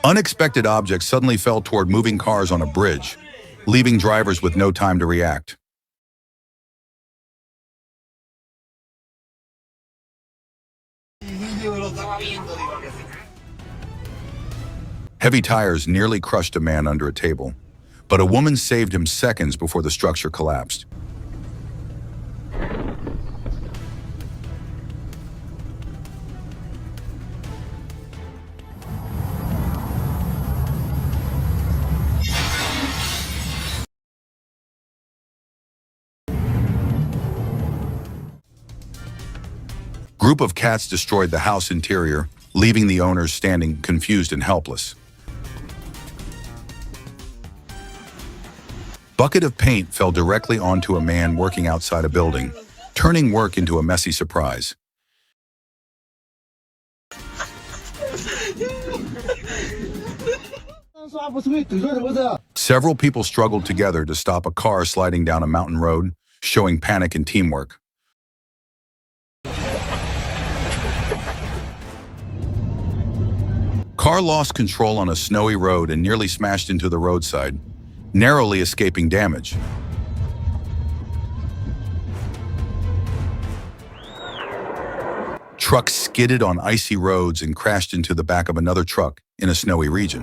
Unexpected objects suddenly fell toward moving cars on a bridge, leaving drivers with no time to react. Heavy tires nearly crushed a man under a table, but a woman saved him seconds before the structure collapsed. Group of cats destroyed the house interior, leaving the owners standing confused and helpless. Bucket of paint fell directly onto a man working outside a building, turning work into a messy surprise. Several people struggled together to stop a car sliding down a mountain road, showing panic and teamwork. Car lost control on a snowy road and nearly smashed into the roadside, narrowly escaping damage. Truck skidded on icy roads and crashed into the back of another truck in a snowy region.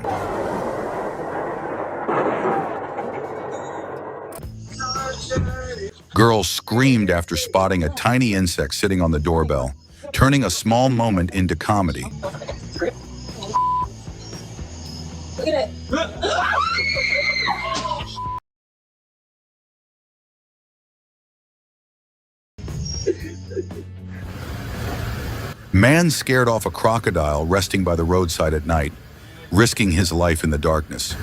Girls screamed after spotting a tiny insect sitting on the doorbell, turning a small moment into comedy. Look at it. Man scared off a crocodile resting by the roadside at night, risking his life in the darkness.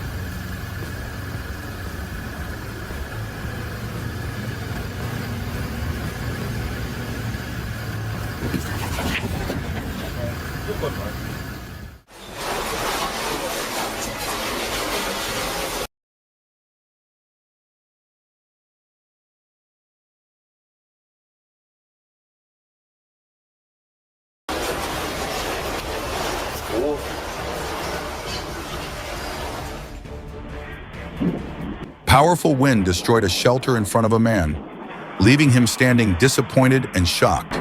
Powerful wind destroyed a shelter in front of a man, leaving him standing disappointed and shocked.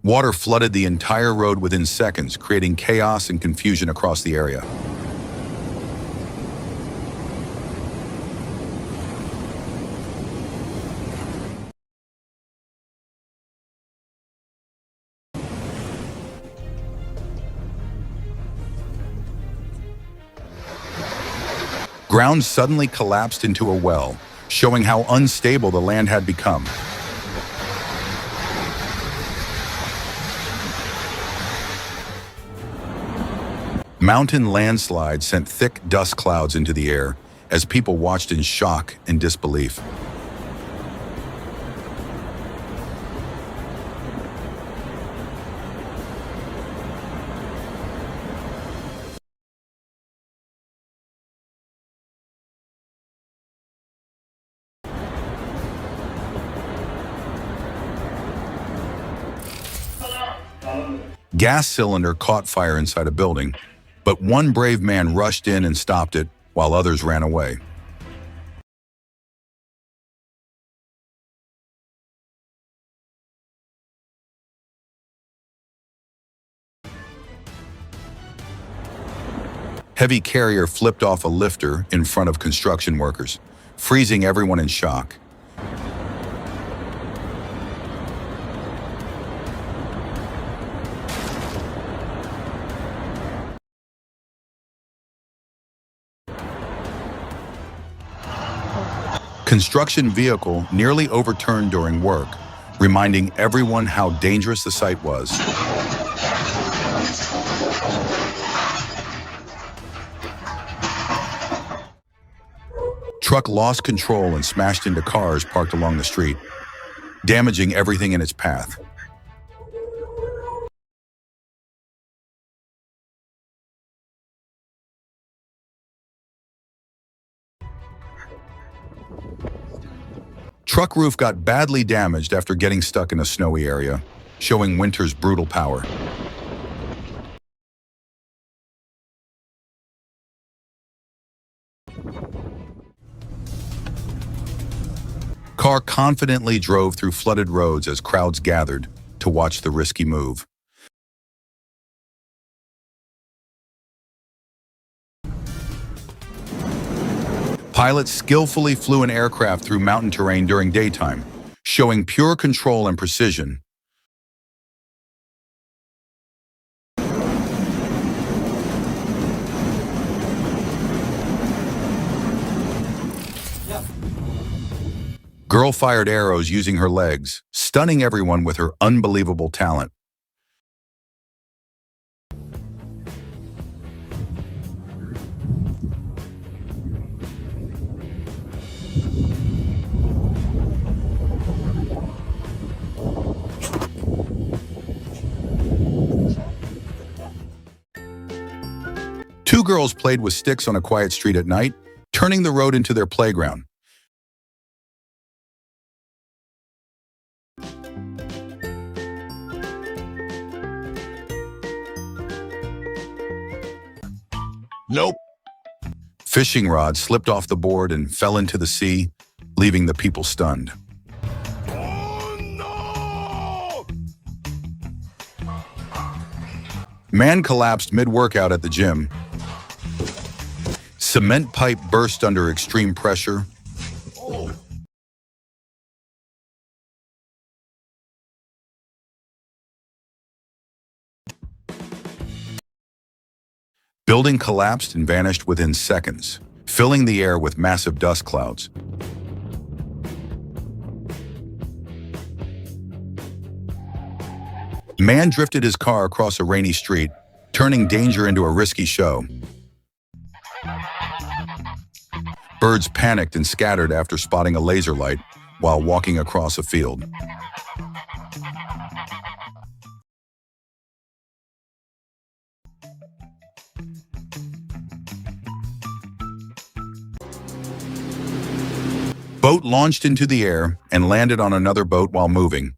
Water flooded the entire road within seconds, creating chaos and confusion across the area. Ground suddenly collapsed into a well, showing how unstable the land had become. Mountain landslides sent thick dust clouds into the air as people watched in shock and disbelief. Gas cylinder caught fire inside a building, but one brave man rushed in and stopped it while others ran away. Heavy carrier flipped off a lifter in front of construction workers, freezing everyone in shock. Construction vehicle nearly overturned during work, reminding everyone how dangerous the site was. Truck lost control and smashed into cars parked along the street, damaging everything in its path. Truck roof got badly damaged after getting stuck in a snowy area, showing winter's brutal power. Car confidently drove through flooded roads as crowds gathered to watch the risky move. Pilots skillfully flew an aircraft through mountain terrain during daytime, showing pure control and precision. Girl fired arrows using her legs, stunning everyone with her unbelievable talent. Two girls played with sticks on a quiet street at night, turning the road into their playground. Nope. Fishing rods slipped off the board and fell into the sea, leaving the people stunned. Oh no! Man collapsed mid-workout at the gym. Cement pipe burst under extreme pressure. Oh. Building collapsed and vanished within seconds, filling the air with massive dust clouds. Man drifted his car across a rainy street, turning danger into a risky show. Birds panicked and scattered after spotting a laser light while walking across a field. Boat launched into the air and landed on another boat while moving.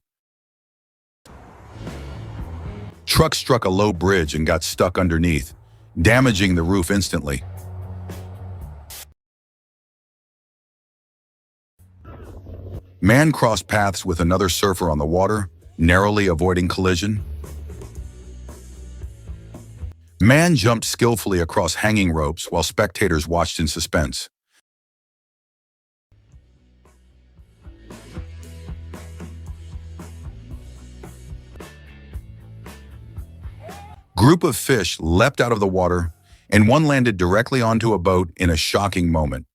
Truck struck a low bridge and got stuck underneath, damaging the roof instantly. Man crossed paths with another surfer on the water, narrowly avoiding collision. Man jumped skillfully across hanging ropes while spectators watched in suspense. Group of fish leapt out of the water, and one landed directly onto a boat in a shocking moment.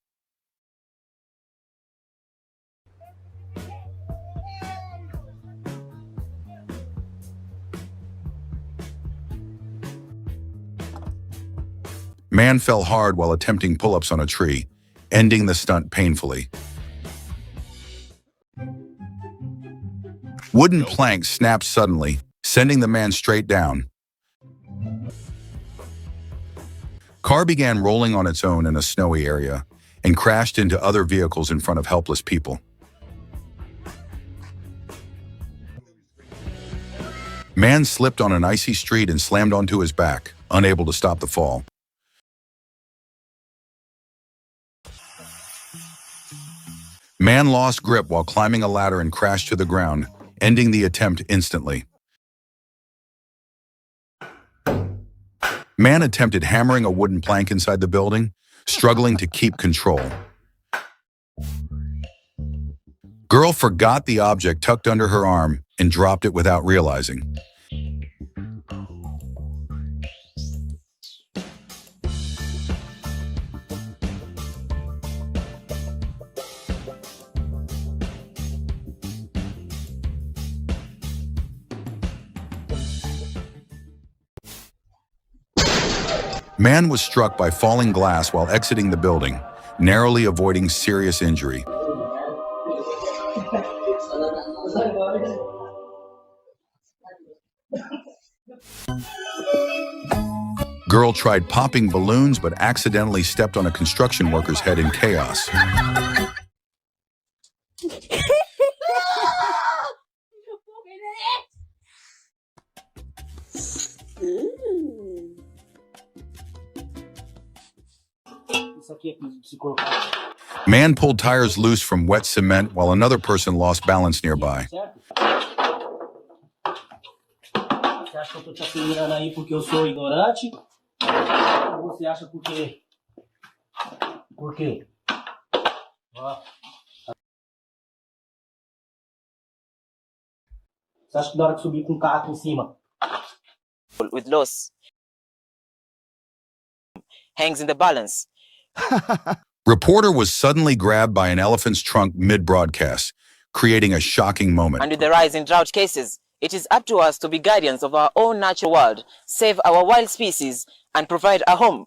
Man fell hard while attempting pull-ups on a tree, ending the stunt painfully. Wooden planks snapped suddenly, sending the man straight down. Car began rolling on its own in a snowy area and crashed into other vehicles in front of helpless people. Man slipped on an icy street and slammed onto his back, unable to stop the fall. Man lost grip while climbing a ladder and crashed to the ground, ending the attempt instantly. Man attempted hammering a wooden plank inside the building, struggling to keep control. Girl forgot the object tucked under her arm and dropped it without realizing. Man was struck by falling glass while exiting the building, narrowly avoiding serious injury. Girl tried popping balloons but accidentally stepped on a construction worker's head in chaos. Man pulled tires loose from wet cement while another person lost balance nearby. Você acha que eu tô te acelerando aí porque eu sou ignorante? Ou você acha porque... Por quê? Ó. Você acha que na hora que subir com o carro aqui em cima? With loss hangs in the balance. Reporter was suddenly grabbed by an elephant's trunk mid-broadcast, creating a shocking moment. And with the rise in drought cases, it is up to us to be guardians of our own natural world, save our wild species, and provide a home.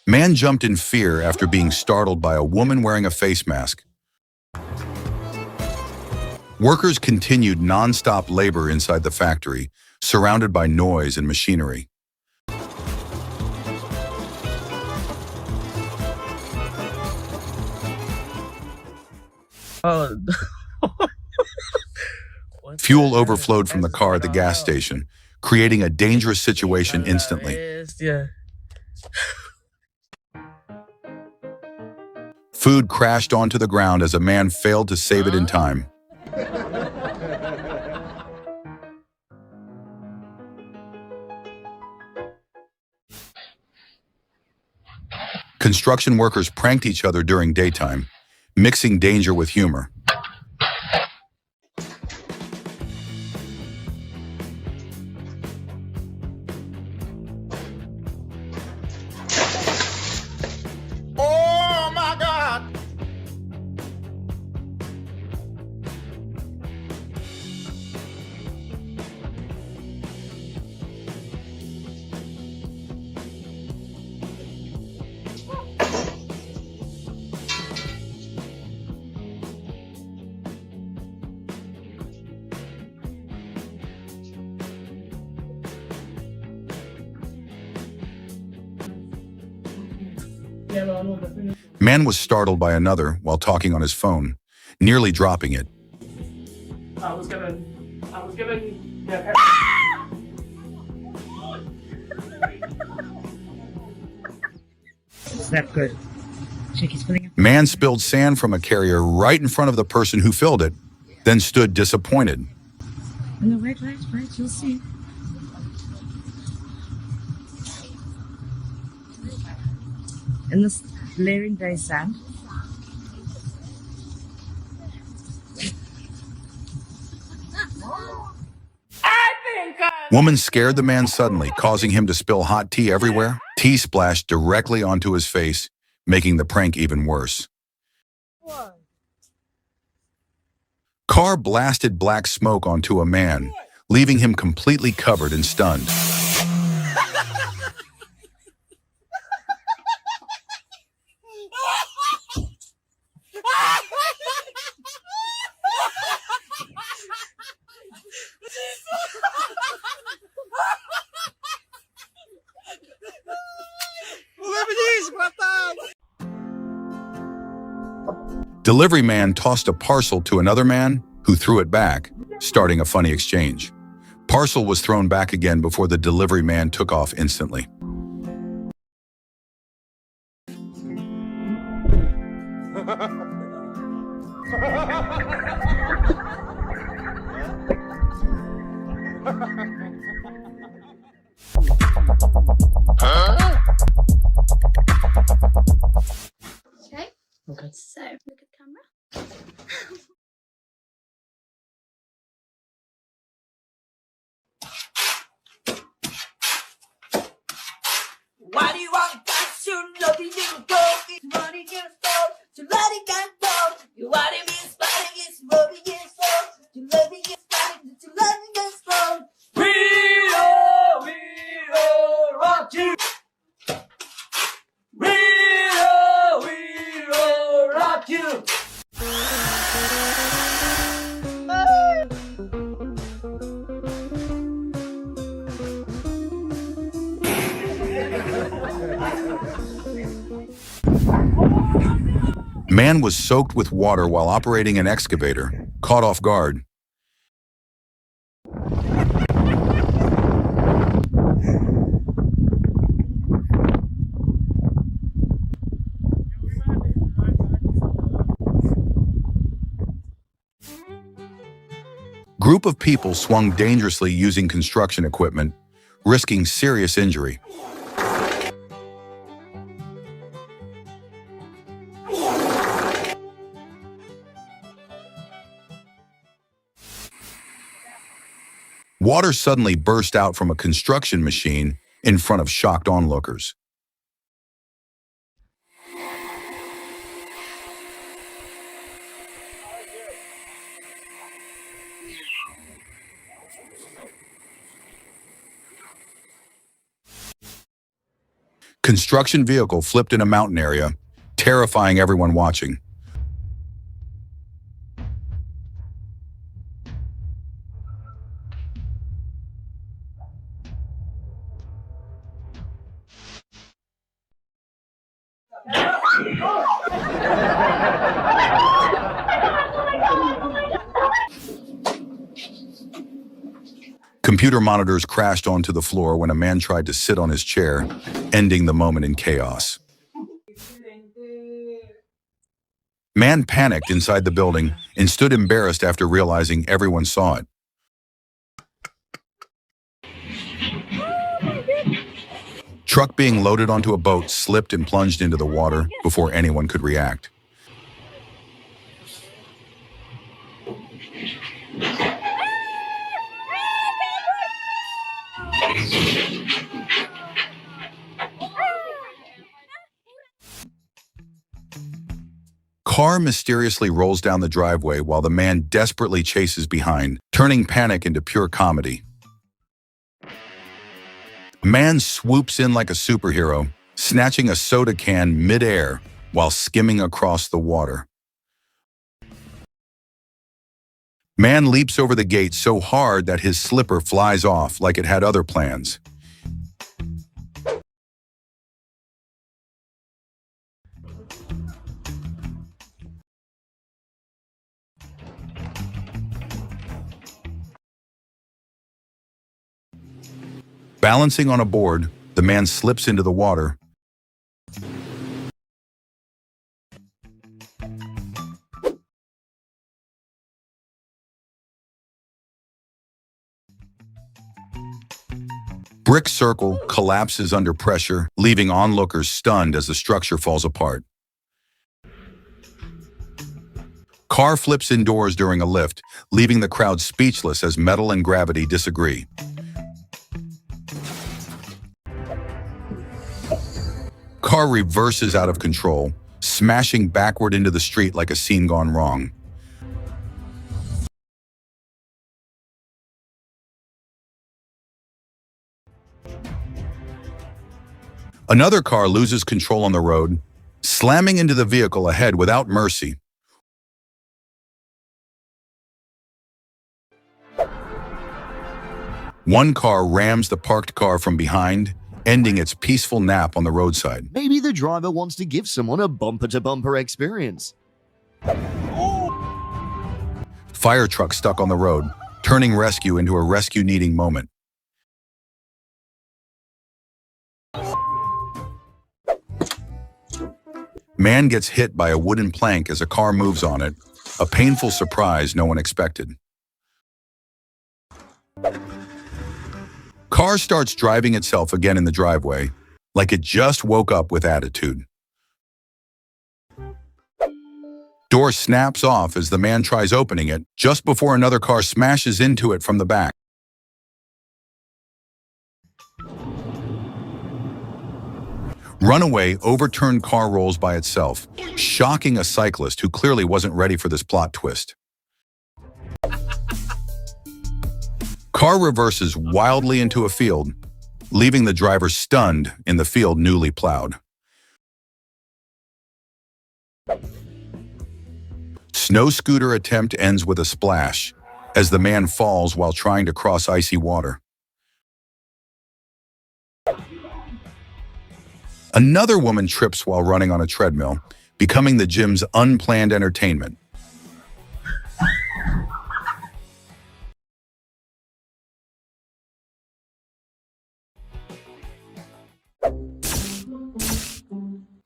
Man jumped in fear after being startled by a woman wearing a face mask. Workers continued non-stop labor inside the factory, surrounded by noise and machinery. Fuel overflowed from the car at the gas station, creating a dangerous situation instantly. Food crashed onto the ground as a man failed to save it in time. Construction workers pranked each other during daytime, mixing danger with humor. Oh my God! Man was startled by another while talking on his phone, nearly dropping it. I was gonna... Yeah. That's good. Shaky's filling up. Man spilled sand from a carrier right in front of the person who filled it, then stood disappointed. No, right, you'll see. In this layering dry sand. Woman scared the man suddenly, causing him to spill hot tea everywhere. Tea splashed directly onto his face, making the prank even worse. Car blasted black smoke onto a man, leaving him completely covered and stunned. Delivery man tossed a parcel to another man, who threw it back, starting a funny exchange. Parcel was thrown back again before the delivery man took off instantly. Okay. Okay. So look at the camera. Why do you want to touch your lovely little girl? It's money in a store, so let it get down. You want to be inspiring, it's rubbing it slow. You love it, it's fighting, you love it, it's slow. We all rock you. We all rock you. Man was soaked with water while operating an excavator, caught off guard. group of people swung dangerously using construction equipment, risking serious injury. Water suddenly burst out from a construction machine in front of shocked onlookers. Construction vehicle flipped in a mountain area, terrifying everyone watching. Computer monitors crashed onto the floor when a man tried to sit on his chair, ending the moment in chaos. Man panicked inside the building and stood embarrassed after realizing everyone saw it. Truck being loaded onto a boat slipped and plunged into the water before anyone could react. Car mysteriously rolls down the driveway while the man desperately chases behind, turning panic into pure comedy. Man swoops in like a superhero, snatching a soda can mid-air while skimming across the water. Man leaps over the gate so hard that his slipper flies off like it had other plans. Balancing on a board, the man slips into the water. Brick circle collapses under pressure, leaving onlookers stunned as the structure falls apart. Car flips indoors during a lift, leaving the crowd speechless as metal and gravity disagree. Car reverses out of control, smashing backward into the street like a scene gone wrong. Another car loses control on the road, slamming into the vehicle ahead without mercy. One car rams the parked car from behind, ending its peaceful nap on the roadside. Maybe the driver wants to give someone a bumper-to-bumper experience. Fire truck stuck on the road, turning rescue into a rescue-needing moment. Man gets hit by a wooden plank as a car moves on it, a painful surprise no one expected. Car starts driving itself again in the driveway, like it just woke up with attitude. Door snaps off as the man tries opening it, just before another car smashes into it from the back. Runaway, overturned car rolls by itself, shocking a cyclist who clearly wasn't ready for this plot twist. Car reverses wildly into a field, leaving the driver stunned in the field newly plowed. Snow scooter attempt ends with a splash, as the man falls while trying to cross icy water. Another woman trips while running on a treadmill, becoming the gym's unplanned entertainment.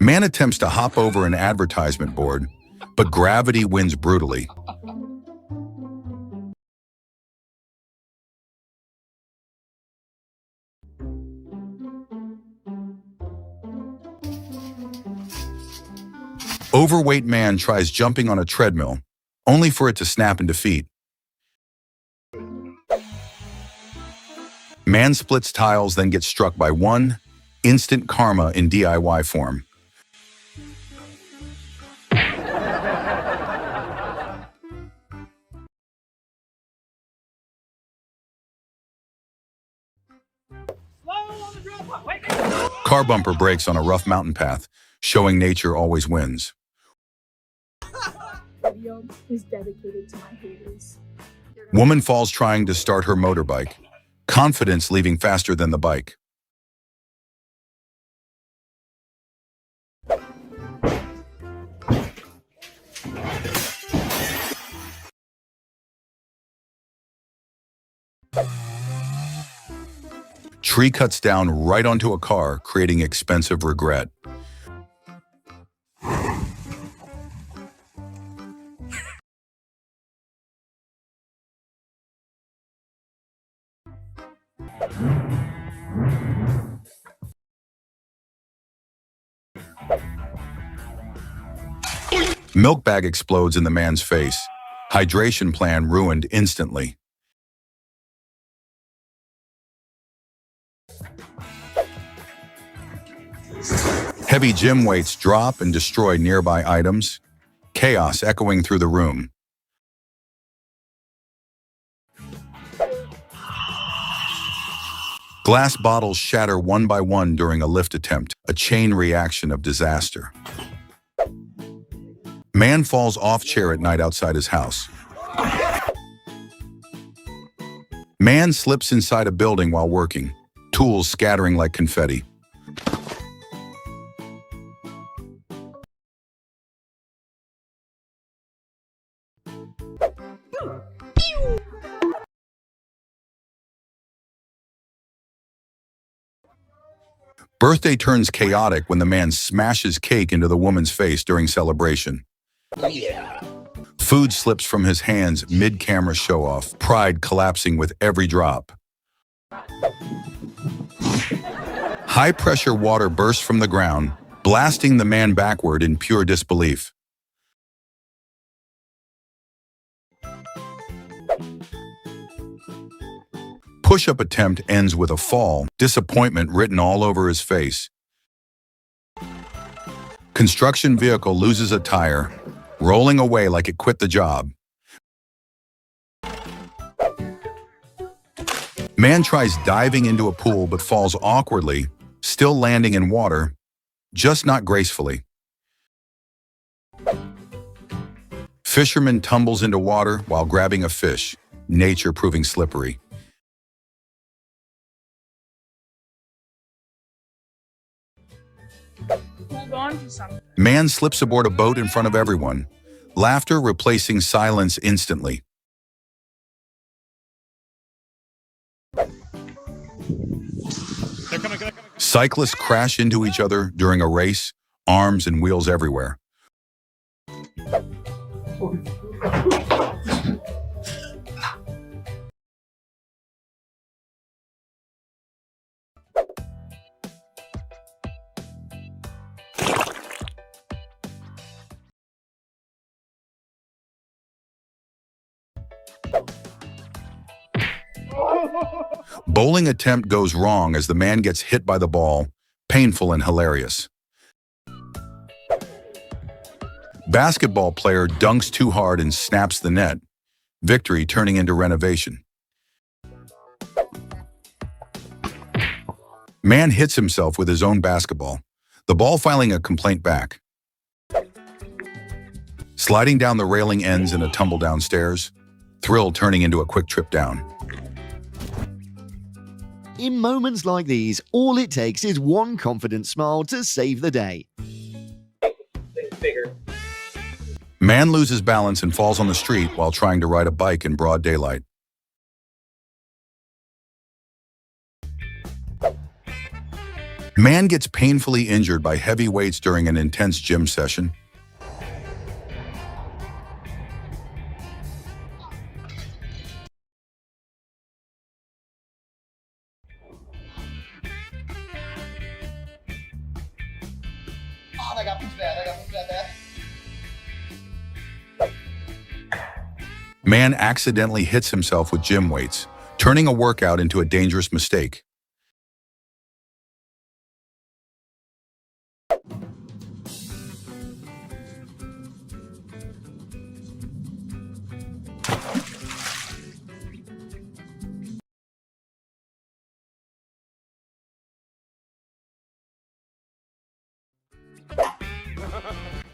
Man attempts to hop over an advertisement board, but gravity wins brutally. Overweight man tries jumping on a treadmill, only for it to snap into feet. Man splits tiles, then gets struck by one. Instant karma in DIY form. Car bumper breaks on a rough mountain path, showing nature always wins. Video is dedicated to my haters. Woman falls trying to start her motorbike. Confidence leaving faster than the bike. Tree cuts down right onto a car, creating expensive regret. Milk bag explodes in the man's face. Hydration plan ruined instantly. Heavy gym weights drop and destroy nearby items. Chaos echoing through the room. Glass bottles shatter one by one during a lift attempt, a chain reaction of disaster. Man falls off chair at night outside his house. Man slips inside a building while working, tools scattering like confetti. Birthday turns chaotic when the man smashes cake into the woman's face during celebration. Food slips from his hands mid-camera show-off, pride collapsing with every drop. High-pressure water bursts from the ground, blasting the man backward in pure disbelief. Push-up attempt ends with a fall, disappointment written all over his face. Construction vehicle loses a tire, rolling away like it quit the job. Man tries diving into a pool but falls awkwardly, still landing in water, just not gracefully. Fisherman tumbles into water while grabbing a fish, nature proving slippery. Hold on to something. Man slips aboard a boat in front of everyone, laughter replacing silence instantly. Cyclists crash into each other during a race, arms and wheels everywhere. Bowling attempt goes wrong as the man gets hit by the ball, painful and hilarious. Basketball player dunks too hard and snaps the net, victory turning into renovation. Man hits himself with his own basketball, the ball filing a complaint back. Sliding down the railing ends in a tumble downstairs, thrill turning into a quick trip down. In moments like these, all it takes is one confident smile to save the day. Man loses balance and falls on the street while trying to ride a bike in broad daylight. Man gets painfully injured by heavy weights during an intense gym session. I got pushed bad. Man accidentally hits himself with gym weights, turning a workout into a dangerous mistake.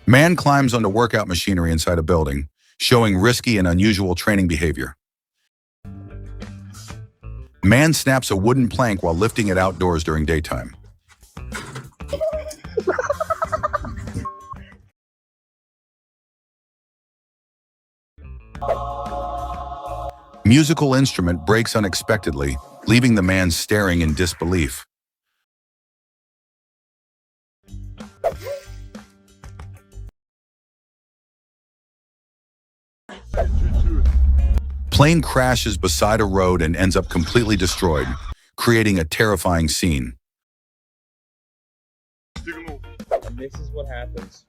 Man climbs onto workout machinery inside a building, showing risky and unusual training behavior. Man snaps a wooden plank while lifting it outdoors during daytime. Musical instrument breaks unexpectedly, leaving the man staring in disbelief. Plane crashes beside a road and ends up completely destroyed, creating a terrifying scene. And this is what happens.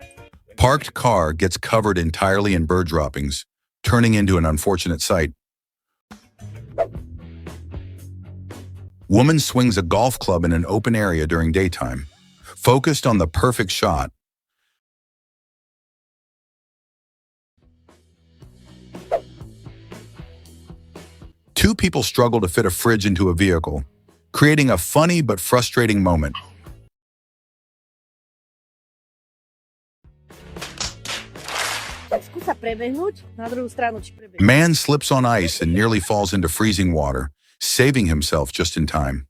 Parked car gets covered entirely in bird droppings, turning into an unfortunate sight. Woman swings a golf club in an open area during daytime, focused on the perfect shot. Two people struggle to fit a fridge into a vehicle, creating a funny but frustrating moment. Man slips on ice and nearly falls into freezing water, saving himself just in time.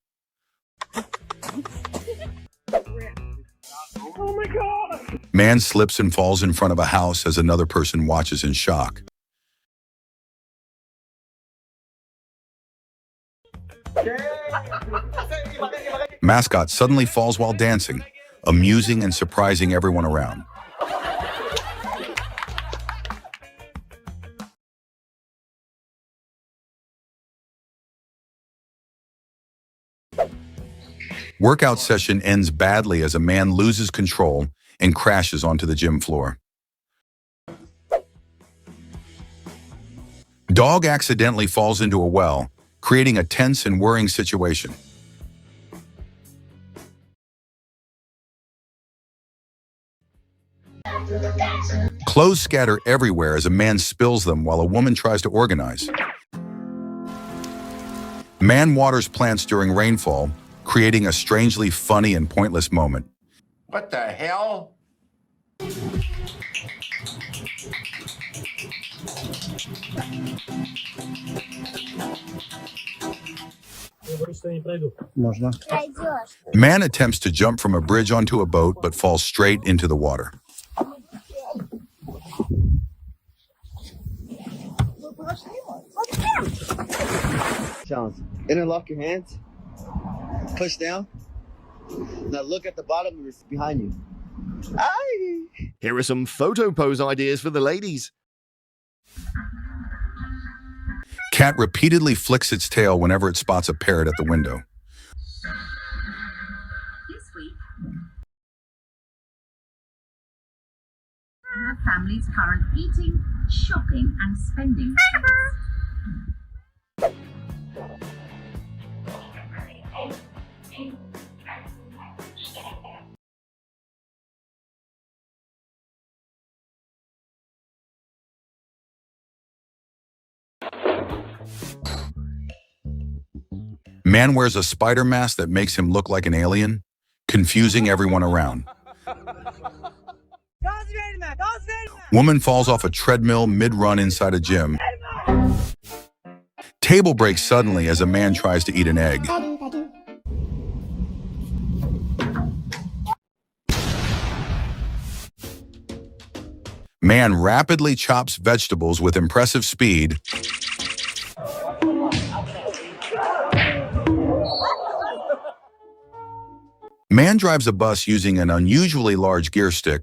Oh my god! Man slips and falls in front of a house as another person watches in shock. Mascot suddenly falls while dancing, amusing and surprising everyone around. Workout session ends badly as a man loses control and crashes onto the gym floor. Dog accidentally falls into a well, creating a tense and worrying situation. Clothes scatter everywhere as a man spills them while a woman tries to organize. Man waters plants during rainfall, creating a strangely funny and pointless moment. What the hell? Man attempts to jump from a bridge onto a boat but falls straight into the water. Challenge. Interlock your hands. Push down. Now look at the bottom behind you. Aye. Here are some photo pose ideas for the ladies. Cat repeatedly flicks its tail whenever it spots a parrot at the window. This week, her family's current eating, shopping, and spending habits. Man wears a spider mask that makes him look like an alien, confusing everyone around. Woman falls off a treadmill mid-run inside a gym. Table breaks suddenly as a man tries to eat an egg. Man rapidly chops vegetables with impressive speed. Man drives a bus using an unusually large gear stick,